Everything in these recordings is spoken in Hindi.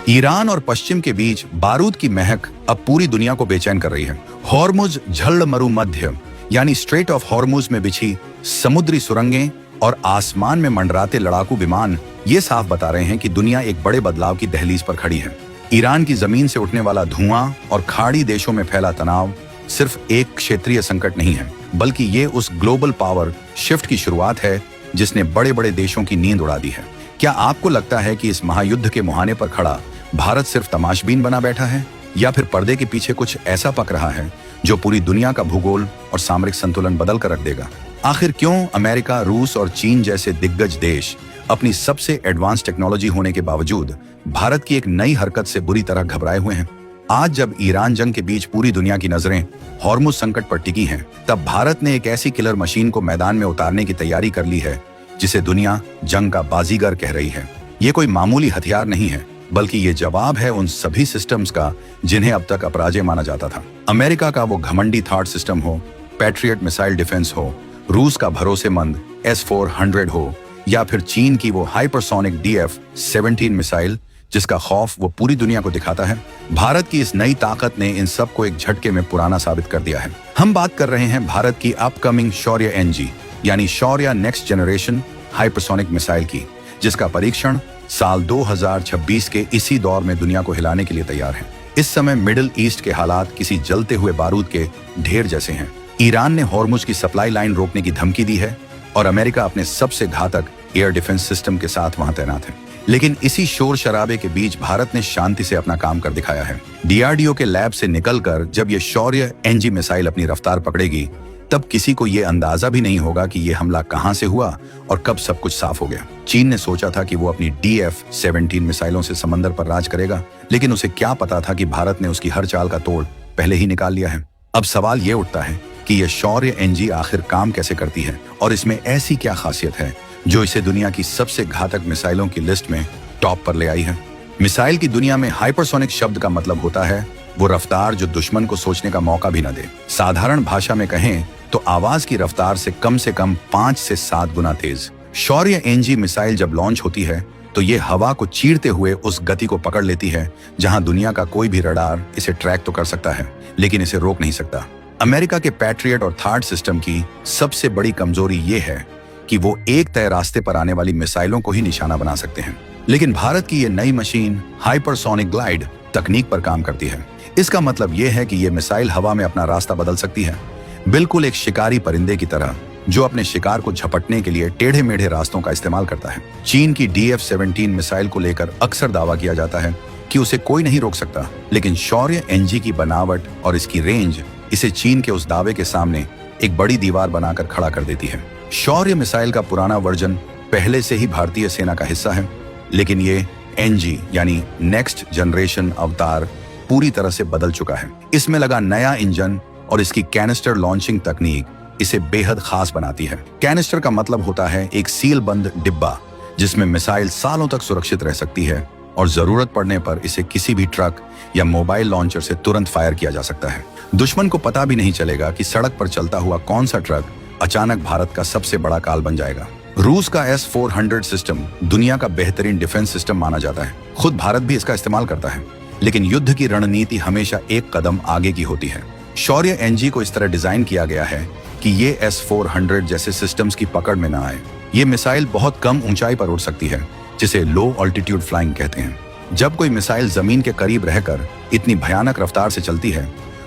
ईरान और पश्चिम के बीच बारूद की महक अब पूरी दुनिया को बेचैन कर रही है। हॉर्मुज झल्ल मरुमध्य यानी स्ट्रेट ऑफ हॉर्मुज में बिछी समुद्री सुरंगें और आसमान में मंडराते लड़ाकू विमान ये साफ बता रहे हैं कि दुनिया एक बड़े बदलाव की दहलीज पर खड़ी है। ईरान की जमीन से उठने वाला धुआं और खाड़ी देशों में फैला तनाव सिर्फ एक क्षेत्रीय संकट नहीं है, बल्कि ये उस ग्लोबल पावर शिफ्ट की शुरुआत है जिसने बड़े बड़े देशों की नींद उड़ा दी है। क्या आपको लगता है कि इस महायुद्ध के मुहाने पर खड़ा भारत सिर्फ तमाशबीन बना बैठा है, या फिर पर्दे के पीछे कुछ ऐसा पक रहा है जो पूरी दुनिया का भूगोल और सामरिक संतुलन बदल कर रख देगा? आखिर क्यों अमेरिका, रूस और चीन जैसे दिग्गज देश अपनी सबसे एडवांस टेक्नोलॉजी होने के बावजूद भारत की एक नई हरकत से बुरी तरह घबराए हुए हैं? आज जब ईरान जंग के बीच पूरी दुनिया की नजरें हॉर्मुज संकट पर टिकी हैं, तब भारत ने एक ऐसी किलर मशीन को मैदान में उतारने की तैयारी कर ली है जिसे दुनिया जंग का बाजीगर कह रही है। ये कोई मामूली हथियार नहीं है, बल्कि ये जवाब है उन सभी सिस्टम्स का जिन्हें अब तक अपराजय माना जाता था। अमेरिका का वो घमंडी थॉट सिस्टम हो, पैट्रियट मिसाइल डिफेंस हो, रूस का भरोसेमंद S-400 हो, या फिर चीन की वो हाइपरसोनिक DF-17 मिसाइल जिसका खौफ वो पूरी दुनिया को दिखाता है, भारत की इस नई ताकत ने इन सबको एक झटके में पुराना साबित कर दिया है। हम बात कर रहे हैं भारत की अपकमिंग शौर्य NG यानी शौर्य नेक्स्ट जनरेशन हाइपरसोनिक मिसाइल की, जिसका परीक्षण साल 2026 के इसी दौर में दुनिया को हिलाने के लिए तैयार है। इस समय मिडिल ईस्ट के हालात किसी जलते हुए बारूद के ढेर जैसे हैं। ईरान ने हॉर्मुज की सप्लाई लाइन रोकने की धमकी दी है और अमेरिका अपने सबसे घातक एयर डिफेंस सिस्टम के साथ वहां तैनात है। लेकिन इसी शोर शराबे के बीच भारत ने शांति से अपना काम कर दिखाया है। DRDO के लैब से निकलकर जब ये शौर्य NG मिसाइल अपनी रफ्तार पकड़ेगी, तब किसी को ये अंदाजा भी नहीं होगा कि ये हमला कहां से हुआ और कब सब कुछ साफ हो गया। चीन ने सोचा था कि वो अपनी DF-17 मिसाइलों से समंदर पर राज करेगा, लेकिन उसे क्या पता था कि भारत ने उसकी हर चाल का तोड़ पहले ही निकाल लिया है। अब सवाल ये उठता है कि ये शौर्य NG आखिर काम कैसे करती है और इसमें ऐसी क्या खासियत है जो इसे दुनिया की सबसे घातक मिसाइलों की लिस्ट में टॉप पर ले आई है। मिसाइल की दुनिया में हाइपरसोनिक शब्द का मतलब होता है वो रफ्तार जो दुश्मन को सोचने का मौका भी न दे। साधारण भाषा में कहें तो आवाज की रफ्तार से कम 5 से 7 गुना तेज। शौर्य NG मिसाइल जब लॉन्च होती है तो ये हवा को चीरते हुए उस गति को पकड़ लेती है जहां दुनिया का कोई भी रडार इसे ट्रैक तो कर सकता है, लेकिन इसे रोक नहीं सकता। अमेरिका के पैट्रियट और थार्ड सिस्टम की सबसे बड़ी कमजोरी ये है कि वो एक तय रास्ते पर आने वाली मिसाइलों को ही निशाना बना सकते हैं, लेकिन भारत की ये नई मशीन हाइपरसोनिक ग्लाइड तकनीक पर काम करती है। इसका मतलब ये है कि ये मिसाइल हवा में अपना रास्ता बदल सकती है, बिल्कुल एक शिकारी परिंदे की तरह जो अपने शिकार को झपटने के लिए टेढ़े मेढ़े रास्तों का इस्तेमाल करता है। चीन की DF-17 मिसाइल को लेकर अक्सर दावा किया जाता है कि उसे कोई नहीं रोक सकता, लेकिन शौर्य NG की बनावट और इसकी रेंज इसे चीन के उस दावे के सामने एक बड़ी दीवार बनाकर खड़ा कर देती है। शौर्य मिसाइल का पुराना वर्जन पहले से ही भारतीय सेना का हिस्सा है, लेकिन ये NG यानी नेक्स्ट जनरेशन अवतार पूरी तरह से बदल चुका है। इसमें लगा नया इंजन और इसकी कैनिस्टर लॉन्चिंग तकनीक इसे बेहद खास बनाती है। कैनिस्टर का मतलब होता है एक सील बंद डिब्बा जिसमें मिसाइल सालों तक सुरक्षित रह सकती है और जरूरत पड़ने पर इसे किसी भी ट्रक या मोबाइल लॉन्चर से तुरंत फायर किया जा सकता है। दुश्मन को पता भी नहीं चलेगा कि सड़क पर चलता हुआ कौन सा ट्रक अचानक भारत का सबसे बड़ा काल बन जाएगा। रूस का S-400 सिस्टम दुनिया का बेहतरीन डिफेंस सिस्टम माना जाता है। खुद भारत भी इसका इस्तेमाल करता है, लेकिन युद्ध की रणनीति हमेशा एक कदम आगे की होती है। शौर्य NG को इस तरह डिजाइन किया गया है कि ये S-400 जैसे सिस्टम्स की पकड़ में ना आए। ये मिसाइल बहुत कम ऊंचाई पर उड़ सकती है, जिसे लो ऑल्टीट्यूड फ्लाइंग कहते हैं। जब कोई मिसाइल जमीन के करीब रहकर इतनी भयानक रफ्तार से चलती है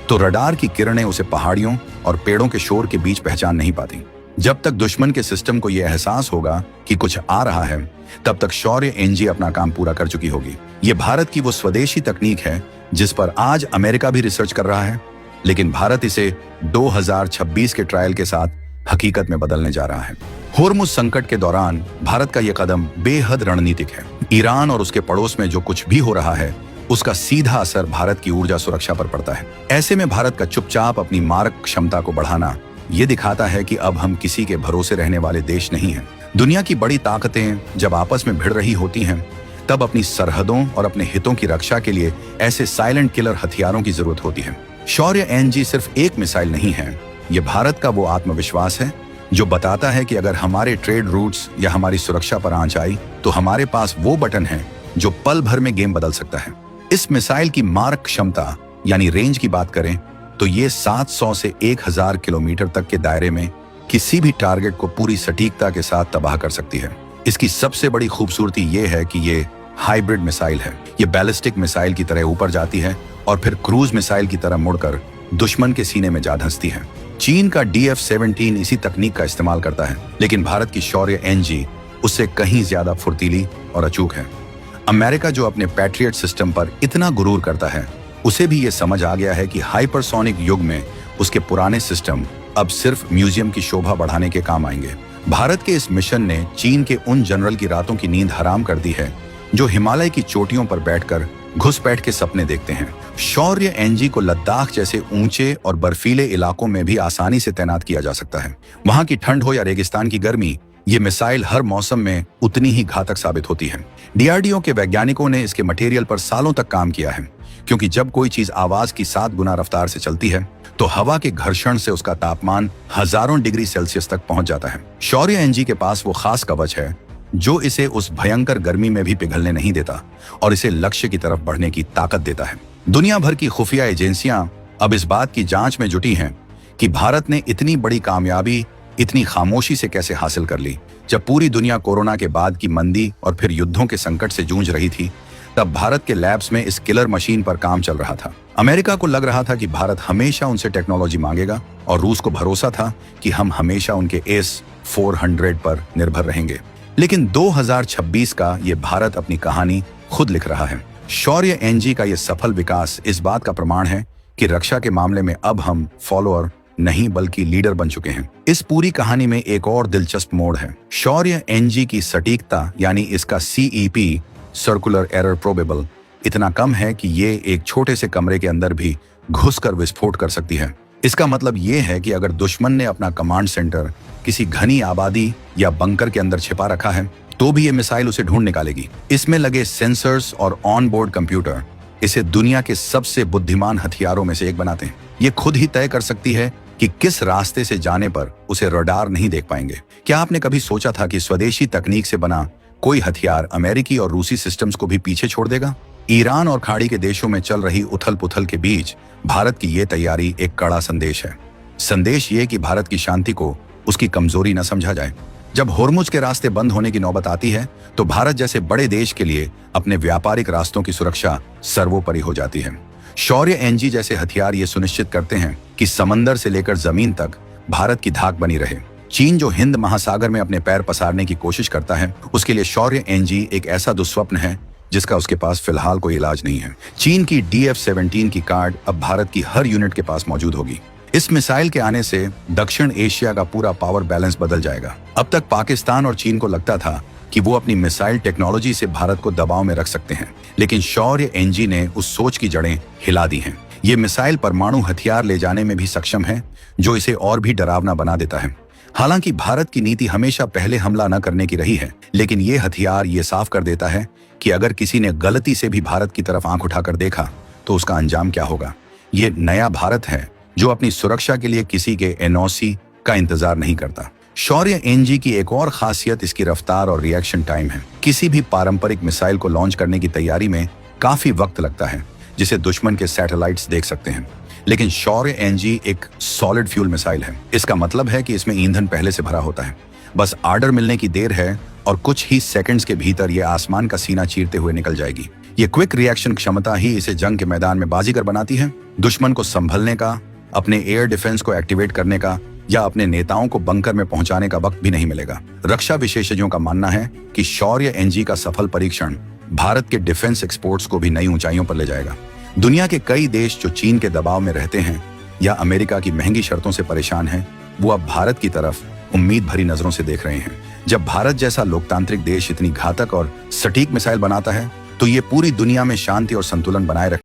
तो रडार की किरणें उसे पहाड़ियों और पेड़ों के शोर के बीच पहचान नहीं पाती। जब तक दुश्मन के सिस्टम को यह एहसास होगा कि कुछ आ रहा है, तब तक शौर्य NG अपना काम पूरा कर चुकी होगी। ये भारत की वो स्वदेशी तकनीक है जिस पर आज अमेरिका भी रिसर्च कर रहा है, लेकिन भारत इसे 2026 के ट्रायल के साथ हकीकत में बदलने जा रहा है। हॉर्मुज संकट के दौरान भारत का यह कदम बेहद रणनीतिक है। ईरान और उसके पड़ोस में जो कुछ भी हो रहा है उसका सीधा असर भारत की ऊर्जा सुरक्षा पर पड़ता है। ऐसे में भारत का चुपचाप अपनी मारक क्षमता को बढ़ाना ये दिखाता है कि अब हम किसी के भरोसे रहने वाले देश नहीं हैं। दुनिया की बड़ी ताकतें जब आपस में भिड़ रही होती हैं, तब अपनी सरहदों और अपने हितों की रक्षा के लिए ऐसे साइलेंट किलर हथियारों की जरूरत होती है। शौर्य NG सिर्फ एक मिसाइल नहीं है, ये भारत का वो आत्मविश्वास है जो बताता है कि अगर हमारे ट्रेड रूट्स या हमारी सुरक्षा पर आंच आई तो हमारे पास वो बटन है जो पल भर में गेम बदल सकता है। इस मिसाइल की मारक क्षमता यानी रेंज की बात करें तो ये 700 से 1000 किलोमीटर तक के दायरे में किसी भी टारगेट को पूरी सटीकता के साथ तबाह कर सकती है। इसकी सबसे बड़ी खूबसूरती ये है कि ये हाइब्रिड मिसाइल है। ये बैलिस्टिक मिसाइल की तरह ऊपर जाती है और फिर क्रूज मिसाइल की तरह मुड़कर दुश्मन के सीने में जा धंसती है। चीन का DF-17 इसी तकनीक का इस्तेमाल करता है, लेकिन भारत की शौर्य NG उससे कहीं ज्यादा फुर्तीली और अचूक है। अमेरिका जो अपने पैट्रियट सिस्टम पर इतना गुरूर करता है, उसे भी ये समझ आ गया है कि हाइपरसोनिक युग में उसके पुराने सिस्टम अब सिर्फ म्यूजियम की शोभा बढ़ाने के काम आएंगे। भारत के इस मिशन ने चीन के उन जनरल की रातों की नींद हराम कर दी है जो हिमालय की चोटियों पर बैठकर घुसपैठ के सपने देखते हैं। शौर्य NG को लद्दाख जैसे ऊंचे और बर्फीले इलाकों में भी आसानी से तैनात किया जा सकता है। वहां की ठंड हो या रेगिस्तान की गर्मी, ये मिसाइल हर मौसम में उतनी ही घातक साबित होती है। DRDO के वैज्ञानिकों ने इसके मटेरियल पर सालों तक काम किया है, क्योंकि जब कोई चीज आवाज की 7 गुना रफ्तार से चलती है तो हवा के घर्षण से उसका तापमान हजारों डिग्री सेल्सियस तक पहुंच जाता है। शौर्य NG के पास वो खास कवच है जो इसे उस भयंकर गर्मी में भी पिघलने नहीं देता और इसे लक्ष्य की तरफ बढ़ने की ताकत देता है। दुनिया भर की खुफिया एजेंसियां अब इस बात की जांच में जुटी हैं कि भारत ने इतनी बड़ी कामयाबी इतनी खामोशी से कैसे हासिल कर ली। जब पूरी दुनिया कोरोना के बाद की मंदी और फिर युद्धों के संकट से जूझ रही थी, तब भारत के लैब्स में इस किलर मशीन पर काम चल रहा था। अमेरिका को लग रहा था कि भारत हमेशा उनसे टेक्नोलॉजी मांगेगा और रूस को भरोसा था कि हम हमेशा उनके S-400 पर निर्भर रहेंगे। लेकिन 2026 का ये भारत अपनी कहानी खुद लिख रहा है। शौर्य NG का ये सफल विकास इस बात का प्रमाण है कि रक्षा के मामले में अब हम फॉलोअर नहीं बल्कि लीडर बन चुके हैं। इस पूरी कहानी में एक और दिलचस्प मोड़ है। शौर्य NG की सटीकता यानी इसका CEP सर्कुलर एरर प्रोबेबल इतना कम है कि ये एक छोटे से कमरे के अंदर भी घुसकर विस्फोट कर सकती है। इसका मतलब ये है कि अगर दुश्मन ने अपना कमांड सेंटर किसी घनी आबादी या बंकर के अंदर छिपा रखा है तो भी ये मिसाइल उसे ढूंढ निकालेगी। इसमें लगे सेंसर्स और ऑन बोर्ड कंप्यूटर इसे दुनिया के सबसे बुद्धिमान हथियारों में से एक बनाते हैं। ये खुद ही तय कर सकती है कि किस रास्ते से जाने पर उसे रडार नहीं देख पाएंगे। क्या आपने कभी सोचा था कि स्वदेशी तकनीक से बना कोई हथियार अमेरिकी और रूसी सिस्टम्स को भी पीछे छोड़ देगा? ईरान और खाड़ी के देशों में चल रही उथल पुथल के बीच भारत की ये तैयारी एक कड़ा संदेश है। संदेश ये कि भारत की शांति को उसकी कमजोरी न समझा जाए। जब होर्मुज के रास्ते बंद होने की नौबत आती है तो भारत जैसे बड़े देश के लिए अपने व्यापारिक रास्तों की सुरक्षा सर्वोपरि हो जाती है। शौर्य NG जैसे हथियार ये सुनिश्चित करते हैं कि समंदर से लेकर जमीन तक भारत की धाक बनी रहे। चीन जो हिंद महासागर में अपने पैर पसारने की कोशिश करता है, उसके लिए शौर्य NG एक ऐसा दुस्वप्न है जिसका उसके पास फिलहाल कोई इलाज नहीं है। चीन की DF-17 की कार्ड अब भारत की हर यूनिट के पास मौजूद होगी। इस मिसाइल के आने से दक्षिण एशिया का पूरा पावर बैलेंस बदल जाएगा। अब तक पाकिस्तान और चीन को लगता था कि वो अपनी मिसाइल टेक्नोलॉजी से भारत को दबाव में रख सकते हैं, लेकिन शौर्य NG ने उस सोच की जड़ें हिला दी हैं। ये मिसाइल परमाणु हथियार ले जाने में भी सक्षम है, जो इसे और भी डरावना बना देता है। हालांकि भारत की नीति हमेशा पहले हमला न करने की रही है, लेकिन ये हथियार ये साफ कर देता है कि अगर किसी ने गलती से भी भारत की तरफ आंख उठाकर देखा तो उसका अंजाम क्या होगा। ये नया भारत है जो अपनी सुरक्षा के लिए किसी के NOC का इंतजार नहीं करता। शौर्य NG की एक और खासियत इसकी रफ्तार और रिएक्शन टाइम है। किसी भी पारंपरिक मिसाइल को लॉन्च करने की तैयारी में काफी वक्त लगता है, जिसे दुश्मन के सैटेलाइट्स देख सकते हैं, लेकिन शौर्य NG एक सॉलिड फ्यूल मिसाइल है। इसका मतलब है कि इसमें ईंधन पहले से भरा होता है, बस आर्डर मिलने की देर है और कुछ ही सेकंड्स के भीतर ये आसमान का सीना चीरते हुए निकल जाएगी। ये क्विक रिएक्शन क्षमता ही इसे जंग के मैदान में बाजीगर बनाती है। दुश्मन को संभलने का, अपने एयर डिफेंस को एक्टिवेट करने का या अपने नेताओं को बंकर में पहुंचाने का वक्त भी नहीं मिलेगा। रक्षा विशेषज्ञों का मानना है कि शौर्य NG का सफल परीक्षण भारत के डिफेंस एक्सपोर्ट्स को भी नई ऊंचाइयों पर ले जाएगा। दुनिया के कई देश जो चीन के दबाव में रहते हैं या अमेरिका की महंगी शर्तों से परेशान हैं, वो अब भारत की तरफ उम्मीद भरी नजरों से देख रहे हैं। जब भारत जैसा लोकतांत्रिक देश इतनी घातक और सटीक मिसाइल बनाता है तो ये पूरी दुनिया में शांति और संतुलन बनाए रख